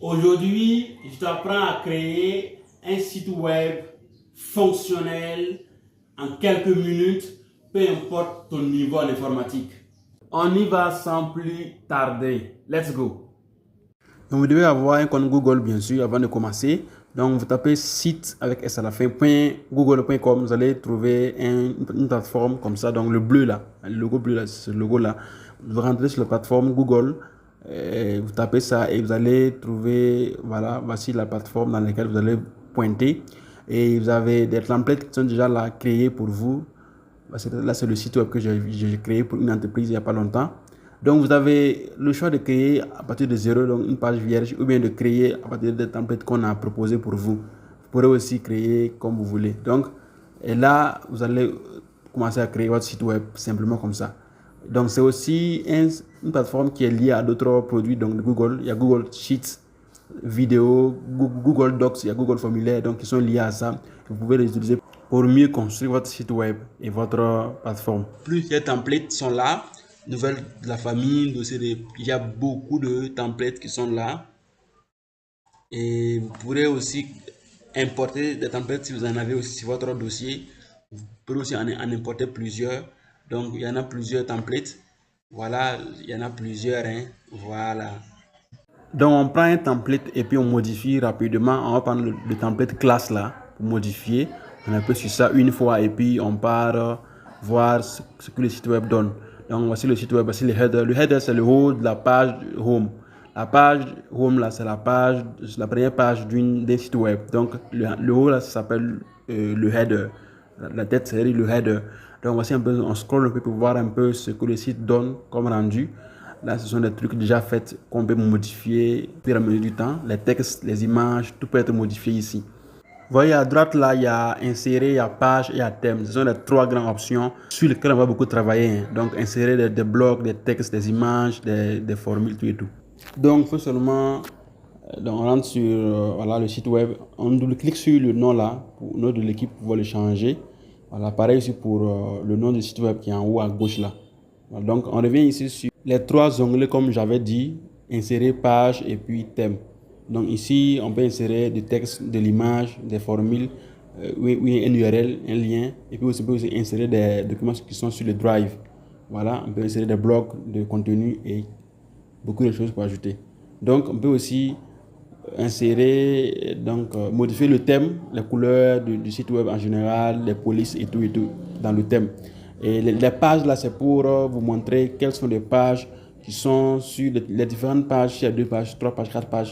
Aujourd'hui, je t'apprends à créer un site web fonctionnel en quelques minutes, peu importe ton niveau en informatique. On y va sans plus tarder. Let's go. Donc vous devez avoir un compte Google bien sûr avant de commencer. Donc vous tapez site avec s à la fin, .google.com, vous allez trouver une plateforme comme ça. Donc le bleu là, le logo bleu là, c'est ce logo là. Vous rentrez sur la plateforme Google, vous tapez ça et vous allez trouver, voilà, voici la plateforme dans laquelle vous allez pointer. Et vous avez des templates qui sont déjà là créés pour vous. Là c'est le site web que j'ai créé pour une entreprise il n'y a pas longtemps. Donc, vous avez le choix de créer à partir de zéro, donc une page vierge, ou bien de créer à partir des templates qu'on a proposés pour vous. Vous pourrez aussi créer comme vous voulez. Donc, et là, vous allez commencer à créer votre site web simplement comme ça. Donc, c'est aussi une plateforme qui est liée à d'autres produits donc de Google. Il y a Google Sheets, vidéo, Google Docs, il y a Google Formulaire, donc ils sont liés à ça. Vous pouvez les utiliser pour mieux construire votre site web et votre plateforme. Plusieurs templates sont là. Nouvelles de la famille, il y a beaucoup de templates qui sont là. Et vous pourrez aussi importer des templates si vous en avez aussi sur votre dossier. Vous pourrez aussi en importer plusieurs. Donc, il y en a plusieurs templates. Voilà, il y en a plusieurs. Hein. Voilà. Donc, on prend un template et puis on modifie rapidement. On va prendre le template classe là pour modifier. On appuie sur ça une fois et puis on part voir ce que le site web donne. Donc, voici le site web, voici le header. Le header, c'est le haut de la page home. La page home là, c'est la première page d'un site web. Donc, le haut là, ça s'appelle le header. La tête, c'est le header. Donc, voici un peu, on scroll un peu pour voir un peu ce que le site donne comme rendu. Là, ce sont des trucs déjà faits qu'on peut modifier au fur et à mesure du temps. Les textes, les images, tout peut être modifié ici. Vous voyez à droite là, il y a insérer, il y a page et il y a thème. Ce sont les trois grandes options sur lesquelles on va beaucoup travailler. Donc insérer des blocs, des textes, des images, des formules, tout et tout. Donc il faut seulement on rentre sur voilà, le site web. On double-clique sur le nom là, pour le nom de l'équipe pour pouvoir le changer. Voilà, pareil aussi pour le nom du site web qui est en haut à gauche là. Voilà, donc on revient ici sur les trois onglets comme j'avais dit, insérer page et puis thème. Donc ici, on peut insérer du texte, de l'image, des formules, oui, un URL, un lien. Et puis on peut aussi insérer des documents qui sont sur le Drive. Voilà, on peut insérer des blocs de contenu et beaucoup de choses pour ajouter. Donc on peut aussi insérer, modifier le thème, les couleurs du site web en général, les polices et tout dans le thème. Et les pages là, c'est pour vous montrer quelles sont les pages qui sont sur les différentes pages. Il y a 2 pages, 3 pages, 4 pages.